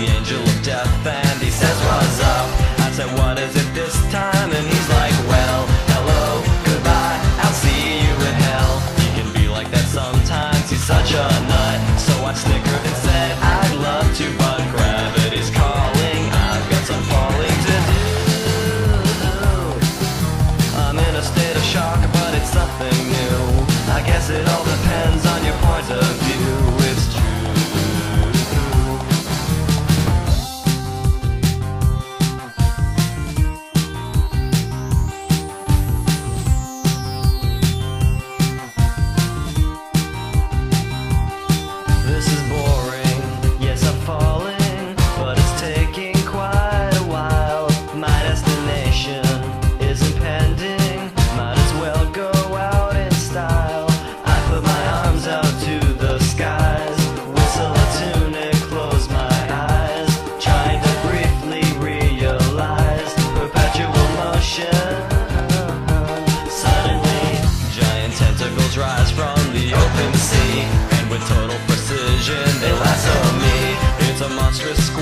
the angel of death and he says, "What's up?" I said, "What is it this time?" And he's like, "Well, hello, goodbye, I'll see you in hell." He can be like that sometimes, he's such a nut. So I snickered and said, "I'd love to, but gravity's calling, I've got some falling to do." I'm in a state of shock, but it's something new. I guess it all depends on your point of view. It's true. This is boring, yes I'm falling, but it's taking quite a while. My destination is impending, might as well go out in style. I put my arms out to the skies, whistle a tune and close my eyes, trying to briefly realize perpetual motion. Suddenly, giant tentacles rise from the open sea, and with total precision they lasso me. It's a monstrous squid